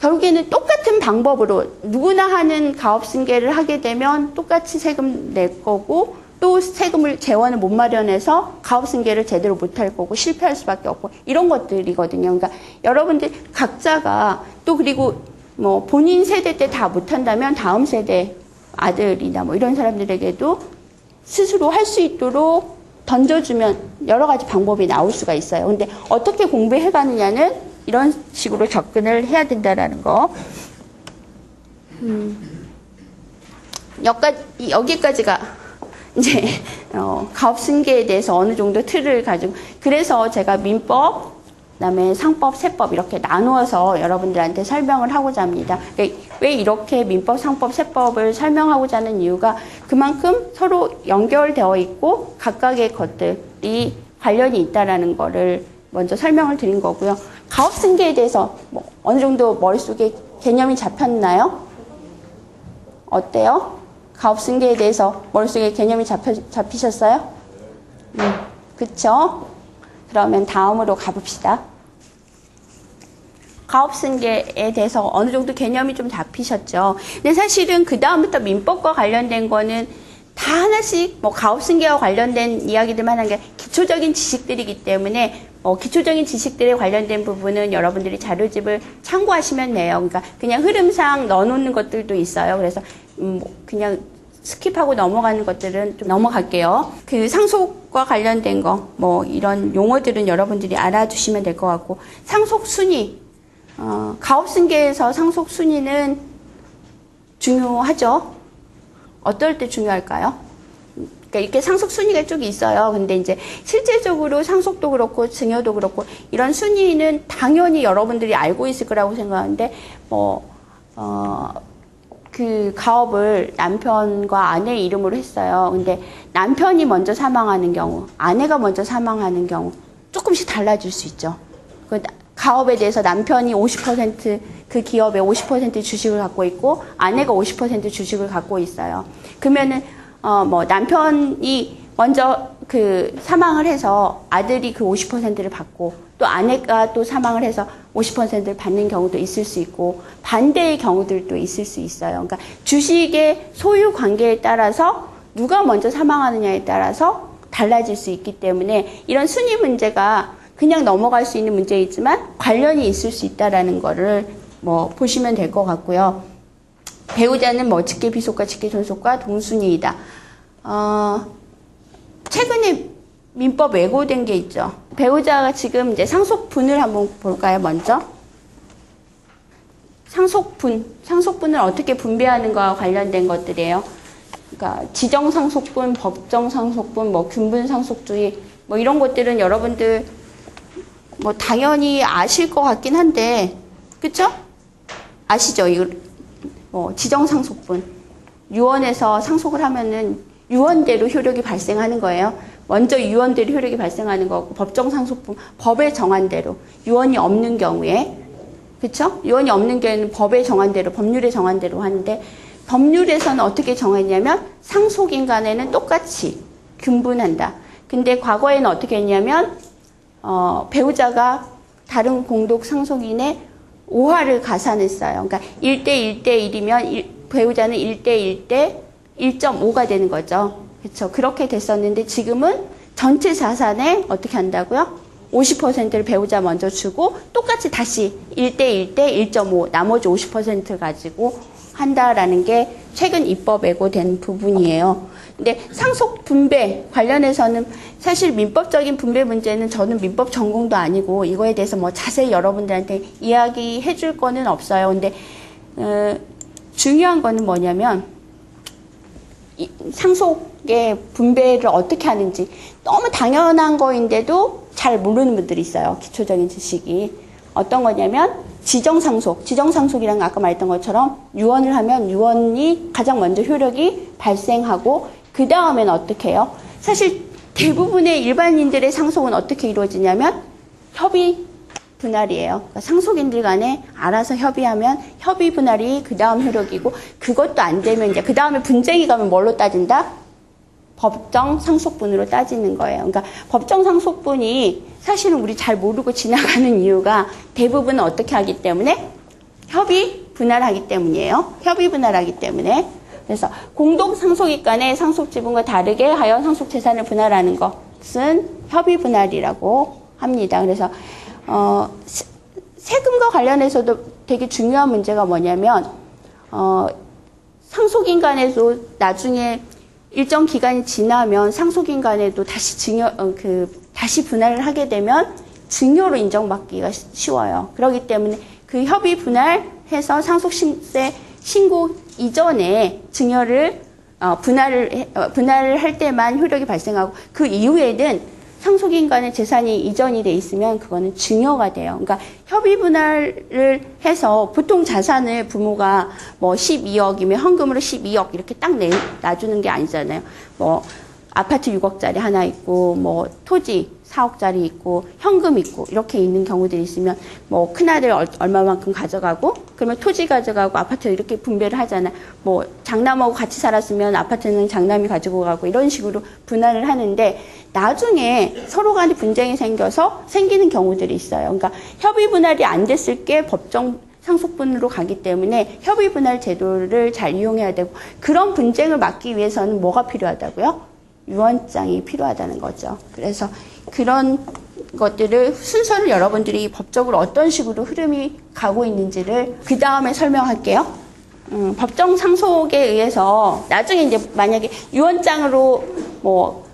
결국에는 똑같은 방법으로 누구나 하는 가업승계를 하게 되면 똑같이 세금 낼 거고 또 세금을 재원을 못 마련해서 가업승계를 제대로 못할 거고 실패할 수밖에 없고 이런 것들이거든요. 그러니까 여러분들 각자가 또 그리고 뭐 본인 세대 때 다 못한다면 다음 세대 아들이나 뭐 이런 사람들에게도 스스로 할 수 있도록 던져주면 여러 가지 방법이 나올 수가 있어요. 근데 어떻게 공부해 가느냐는 이런 식으로 접근을 해야 된다라는 거. 여기까지가 이제 가업승계에 대해서 어느 정도 틀을 가지고 그래서 제가 민법, 그다음에 상법, 세법 이렇게 나누어서 여러분들한테 설명을 하고자 합니다. 왜 이렇게 민법, 상법, 세법을 설명하고자 하는 이유가 그만큼 서로 연결되어 있고 각각의 것들이 관련이 있다라는 거를 먼저 설명을 드린 거고요. 가업승계에 대해서 뭐 어느 정도 머릿속에 개념이 잡혔나요? 어때요? 가업승계에 대해서 머릿속에 개념이 잡히셨어요? 그쵸? 그러면 다음으로 가봅시다. 가업승계에 대해서 어느 정도 개념이 좀 잡히셨죠? 근데 사실은 그 다음부터 민법과 관련된 거는 다 하나씩 뭐 가업승계와 관련된 이야기들만 하는 게 기초적인 지식들이기 때문에 기초적인 지식들에 관련된 부분은 여러분들이 자료집을 참고하시면 돼요. 그러니까 그냥 흐름상 넣어놓는 것들도 있어요. 그래서 그냥 스킵하고 넘어가는 것들은 좀 넘어갈게요. 그 상속과 관련된 거, 뭐 이런 용어들은 여러분들이 알아두시면 될 것 같고 상속 순위, 가업승계에서 상속 순위는 중요하죠. 어떨 때 중요할까요? 그러니까 이렇게 상속 순위가 쭉 있어요. 근데 이제 실제적으로 상속도 그렇고 증여도 그렇고 이런 순위는 당연히 여러분들이 알고 있을 거라고 생각하는데 그 가업을 남편과 아내 이름으로 했어요. 근데 남편이 먼저 사망하는 경우, 아내가 먼저 사망하는 경우 조금씩 달라질 수 있죠. 그 가업에 대해서 남편이 50% 그 기업의 50% 주식을 갖고 있고 아내가 50% 주식을 갖고 있어요. 그러면은 뭐 남편이 먼저 그 사망을 해서 아들이 그 50%를 받고 또 아내가 또 사망을 해서 50%를 받는 경우도 있을 수 있고 반대의 경우들도 있을 수 있어요. 그러니까 주식의 소유 관계에 따라서 누가 먼저 사망하느냐에 따라서 달라질 수 있기 때문에 이런 순위 문제가 그냥 넘어갈 수 있는 문제이지만 관련이 있을 수 있다라는 거를 뭐 보시면 될 것 같고요. 배우자는 뭐 직계비속과 직계존속과 동순위이다. 최근에 민법 왜고된 게 있죠. 배우자가 지금 이제 상속분을 한번 볼까요, 먼저? 상속분을 어떻게 분배하는가와 관련된 것들이에요. 그러니까 지정상속분, 법정상속분, 뭐 균분상속주의, 뭐 이런 것들은 여러분들 뭐 당연히 아실 것 같긴 한데, 그쵸? 아시죠? 이거 지정상속분. 유언에서 상속을 하면은 유언대로 효력이 발생하는 거예요. 먼저 유언대로 효력이 발생하는 거고 법정상속분, 법에 정한 대로 유언이 없는 경우에 그렇죠? 유언이 없는 경우에는 법에 정한 대로, 법률에 정한 대로 하는데 법률에서는 어떻게 정했냐면 상속인간에는 똑같이 금분한다. 근데 과거에는 어떻게 했냐면 배우자가 다른 공동 상속인의 5할을 가산했어요. 그러니까 1대 1대 1이면 배우자는 1대 1대 1.5가 되는 거죠. 그렇죠? 그렇게 됐었는데 지금은 전체 자산에 어떻게 한다고요? 50%를 배우자 먼저 주고 똑같이 다시 1대 1대 1.5 나머지 50% 가지고 한다라는 게 최근 입법에고 된 부분이에요. 근데 상속 분배 관련해서는 사실 민법적인 분배 문제는 저는 민법 전공도 아니고 이거에 대해서 뭐 자세히 여러분들한테 이야기해 줄 거는 없어요. 근데 중요한 거는 뭐냐면 상속의 분배를 어떻게 하는지 너무 당연한 거인데도 잘 모르는 분들이 있어요. 기초적인 지식이. 어떤 거냐면 지정상속이라는 건 아까 말했던 것처럼 유언을 하면 유언이 가장 먼저 효력이 발생하고 그 다음에는 어떻게 해요? 사실 대부분의 일반인들의 상속은 어떻게 이루어지냐면 협의 분할이에요. 그러니까 상속인들 간에 알아서 협의하면 협의 분할이 그 다음 효력이고 그것도 안 되면 이제 그 다음에 분쟁이 가면 뭘로 따진다? 법정 상속분으로 따지는 거예요. 그러니까 법정 상속분이 사실은 우리 잘 모르고 지나가는 이유가 대부분은 어떻게 하기 때문에? 협의 분할하기 때문이에요. 협의 분할하기 때문에. 그래서 공동 상속인 간의 상속 지분과 다르게 하여 상속 재산을 분할하는 것은 협의 분할이라고 합니다. 그래서 세금과 관련해서도 되게 중요한 문제가 뭐냐면 상속인 간에도 나중에 일정 기간이 지나면 상속인 간에도 다시 분할을 하게 되면 증여로 인정받기가 쉬워요. 그렇기 때문에 그 협의 분할해서 상속세 신고 이전에 증여를 분할을 할 때만 효력이 발생하고 그 이후에는 상속인 간의 재산이 이전이 돼 있으면 그거는 증여가 돼요. 그러니까 협의 분할을 해서 보통 자산을 부모가 뭐 12억이면 현금으로 12억 이렇게 딱 놔주는 게 아니잖아요. 뭐 아파트 6억짜리 하나 있고 뭐 토지 4억짜리 있고 현금 있고 이렇게 있는 경우들이 있으면 뭐 큰아들 얼마만큼 가져가고 그러면 토지 가져가고 아파트 이렇게 분배를 하잖아요. 뭐 장남하고 같이 살았으면 아파트는 장남이 가지고 가고 이런 식으로 분할을 하는데 나중에 서로 간에 분쟁이 생겨서 생기는 경우들이 있어요. 그러니까 협의 분할이 안 됐을 게 법정 상속분으로 가기 때문에 협의 분할 제도를 잘 이용해야 되고 그런 분쟁을 막기 위해서는 뭐가 필요하다고요? 유언장이 필요하다는 거죠. 그래서 그런 것들을 순서를 여러분들이 법적으로 어떤 식으로 흐름이 가고 있는지를 그 다음에 설명할게요. 법정 상속에 의해서 나중에 이제 만약에 유언장으로 뭐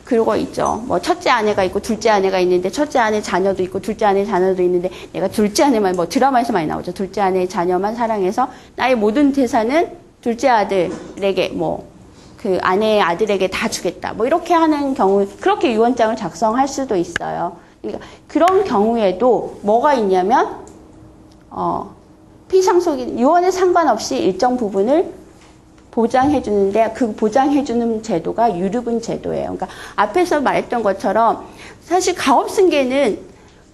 그거 있죠. 뭐 첫째 아내가 있고 둘째 아내가 있는데 첫째 아내 자녀도 있고 둘째 아내 자녀도 있는데 내가 둘째 아내만 뭐 드라마에서 많이 나오죠. 둘째 아내 자녀만 사랑해서 나의 모든 재산은 둘째 아들에게 뭐 그 아내의 아들에게 다 주겠다. 뭐 이렇게 하는 경우 그렇게 유언장을 작성할 수도 있어요. 그러니까 그런 경우에도 뭐가 있냐면 피상속인 유언에 상관없이 일정 부분을 보장해 주는데 그 보장해 주는 제도가 유류분 제도예요. 그러니까 앞에서 말했던 것처럼 사실 가업 승계는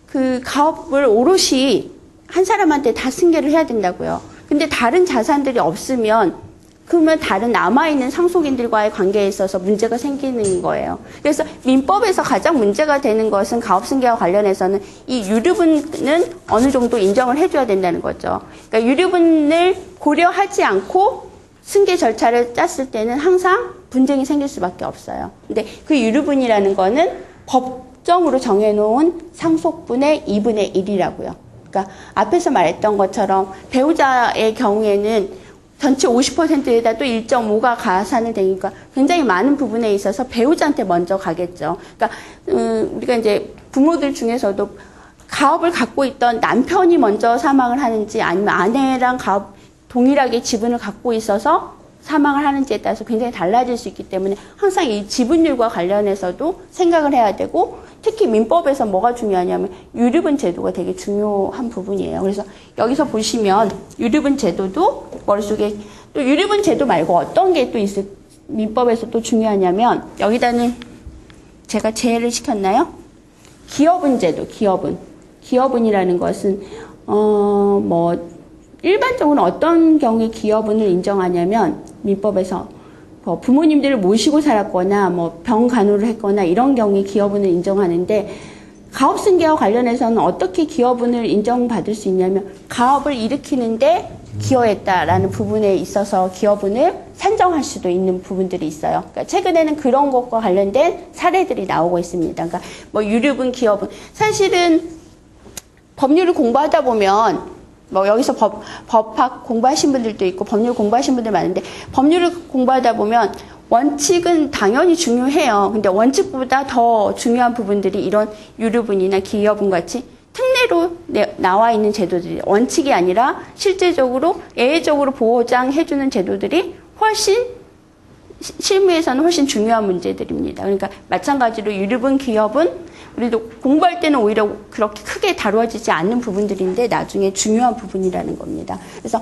그 가업을 오롯이 한 사람한테 다 승계를 해야 된다고요. 근데 다른 자산들이 없으면 그러면 다른 남아있는 상속인들과의 관계에 있어서 문제가 생기는 거예요. 그래서 민법에서 가장 문제가 되는 것은 가업승계와 관련해서는 이 유류분은 어느 정도 인정을 해줘야 된다는 거죠. 그러니까 유류분을 고려하지 않고 승계 절차를 짰을 때는 항상 분쟁이 생길 수밖에 없어요. 근데 그 유류분이라는 거는 법정으로 정해놓은 상속분의 2분의 1이라고요. 그러니까 앞에서 말했던 것처럼 배우자의 경우에는 전체 50%에다 또 1.5가 가산을 되니까 굉장히 많은 부분에 있어서 배우자한테 먼저 가겠죠. 그러니까 우리가 이제 부모들 중에서도 가업을 갖고 있던 남편이 먼저 사망을 하는지 아니면 아내랑 가업 동일하게 지분을 갖고 있어서 사망을 하는지에 따라서 굉장히 달라질 수 있기 때문에 항상 이 지분율과 관련해서도 생각을 해야 되고 특히 민법에서 뭐가 중요하냐면 유류분 제도가 되게 중요한 부분이에요. 그래서 여기서 보시면 유류분 제도도 머릿속에 또 유류분 제도 말고 어떤 게 또 민법에서 또 중요하냐면 여기다는 제가 제외를 시켰나요? 기여분 제도, 기여분이라는 것은 뭐 일반적으로 어떤 경우에 기여분을 인정하냐면 민법에서 부모님들을 모시고 살았거나 뭐 병간호를 했거나 이런 경우에 기여분을 인정하는데 가업승계와 관련해서는 어떻게 기여분을 인정받을 수 있냐면 가업을 일으키는데 기여했다라는 부분에 있어서 기여분을 산정할 수도 있는 부분들이 있어요. 그러니까 최근에는 그런 것과 관련된 사례들이 나오고 있습니다. 그러니까 뭐 유류분, 기여분. 사실은 법률을 공부하다 보면 뭐 여기서 법학 공부하신 분들도 있고 법률 공부하신 분들 많은데 법률을 공부하다 보면 원칙은 당연히 중요해요. 근데 원칙보다 더 중요한 부분들이 이런 유류분이나 기여분 같이 특례로 나와 있는 제도들이 원칙이 아니라 실제적으로 예외적으로 보장해주는 제도들이 훨씬 실무에서는 훨씬 중요한 문제들입니다. 그러니까 마찬가지로 유류분, 기여분 우리도 공부할 때는 오히려 그렇게 크게 다루어지지 않는 부분들인데 나중에 중요한 부분이라는 겁니다. 그래서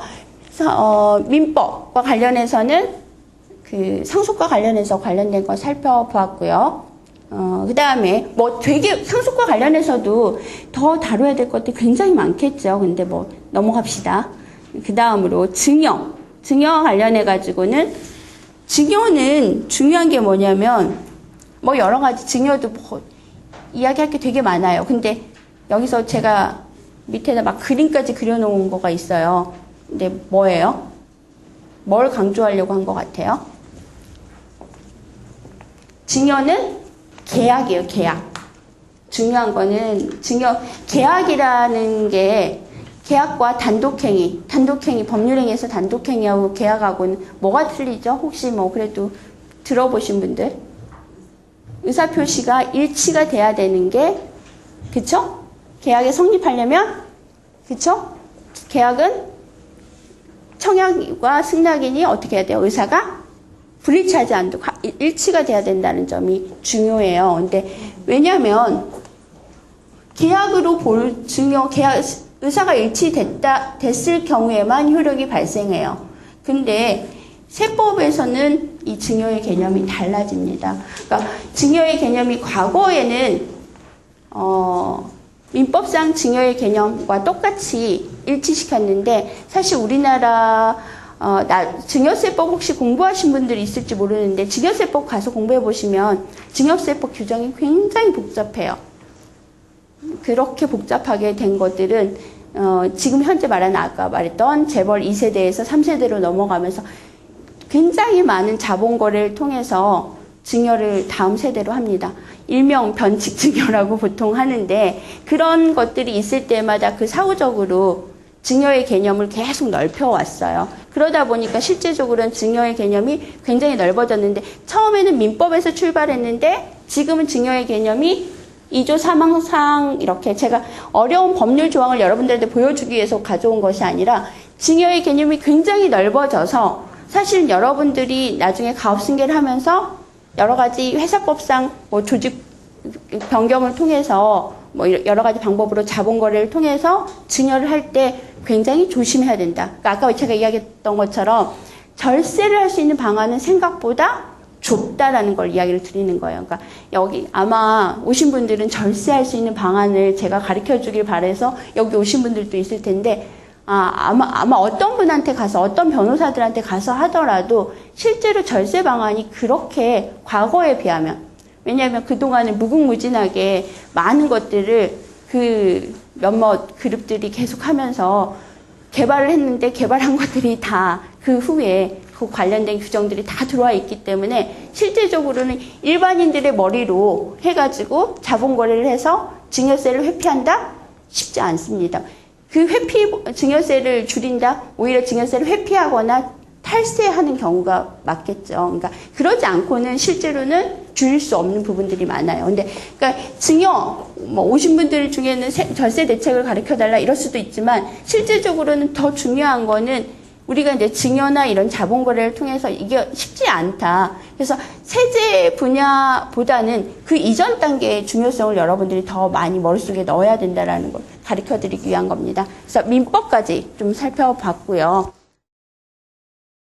민법과 관련해서는 그 상속과 관련해서 관련된 거 살펴보았고요. 그 다음에 뭐 되게 상속과 관련해서도 더 다뤄야 될 것들이 굉장히 많겠죠. 근데 뭐 넘어갑시다. 그 다음으로 증여와 관련해가지고는 증여는 중요한 게 뭐냐면 뭐 여러 가지 증여도 뭐 이야기할 게 되게 많아요. 근데 여기서 제가 밑에다 막 그림까지 그려놓은 거가 있어요. 근데 뭐예요? 뭘 강조하려고 한 것 같아요? 증여는 계약이에요, 계약. 중요한 거는 계약이라는 게 계약과 단독행위, 법률행위에서 단독행위하고 계약하고는 뭐가 틀리죠? 혹시 뭐 그래도 들어보신 분들? 의사표시가 일치가 돼야 되는 게, 그쵸? 계약이 성립하려면, 그쵸? 계약은 청약과 승낙인이 어떻게 해야 돼요? 의사가 불일치하지 않도록 일치가 돼야 된다는 점이 중요해요. 근데 왜냐하면 계약으로 의사가 됐을 경우에만 효력이 발생해요. 근데 세법에서는 이 증여의 개념이 달라집니다. 그러니까 증여의 개념이 과거에는 민법상 증여의 개념과 똑같이 일치시켰는데 사실 우리나라 증여세법 혹시 공부하신 분들이 있을지 모르는데 증여세법 가서 공부해 보시면 증여세법 규정이 굉장히 복잡해요. 그렇게 복잡하게 된 것들은 지금 현재 아까 말했던 재벌 2세대에서 3세대로 넘어가면서 굉장히 많은 자본거래를 통해서 증여를 다음 세대로 합니다. 일명 변칙 증여라고 보통 하는데 그런 것들이 있을 때마다 그 사후적으로 증여의 개념을 계속 넓혀왔어요. 그러다 보니까 실제적으로는 증여의 개념이 굉장히 넓어졌는데 처음에는 민법에서 출발했는데 지금은 증여의 개념이 2조 사망상 이렇게 제가 어려운 법률 조항을 여러분들한테 보여주기 위해서 가져온 것이 아니라 증여의 개념이 굉장히 넓어져서 사실 여러분들이 나중에 가업승계를 하면서 여러 가지 회사법상 뭐 조직 변경을 통해서 뭐 여러 가지 방법으로 자본거래를 통해서 증여를 할 때 굉장히 조심해야 된다. 그러니까 아까 제가 이야기했던 것처럼 절세를 할 수 있는 방안은 생각보다 좁다라는 걸 이야기를 드리는 거예요. 그러니까 여기 아마 오신 분들은 절세할 수 있는 방안을 제가 가르쳐 주길 바라서 여기 오신 분들도 있을 텐데 아마 어떤 분한테 가서 어떤 변호사들한테 가서 하더라도 실제로 절세 방안이 그렇게 과거에 비하면 왜냐하면 그동안은 무궁무진하게 많은 것들을 그 몇몇 그룹들이 계속 하면서 개발을 했는데 개발한 것들이 다 그 후에 그 관련된 규정들이 다 들어와 있기 때문에 실제적으로는 일반인들의 머리로 해가지고 자본거래를 해서 증여세를 회피한다? 쉽지 않습니다. 그 증여세를 줄인다? 오히려 증여세를 회피하거나 탈세하는 경우가 맞겠죠. 그러니까 그러지 않고는 실제로는 줄일 수 없는 부분들이 많아요. 근데 그러니까 증여 오신 분들 중에는 절세 대책을 가르쳐 달라 이럴 수도 있지만 실질적으로는 더 중요한 거는 우리가 이제 증여나 이런 자본거래를 통해서 이게 쉽지 않다. 그래서 세제 분야보다는 그 이전 단계의 중요성을 여러분들이 더 많이 머릿속에 넣어야 된다라는 걸 가르쳐 드리기 위한 겁니다. 그래서 민법까지 좀 살펴봤고요.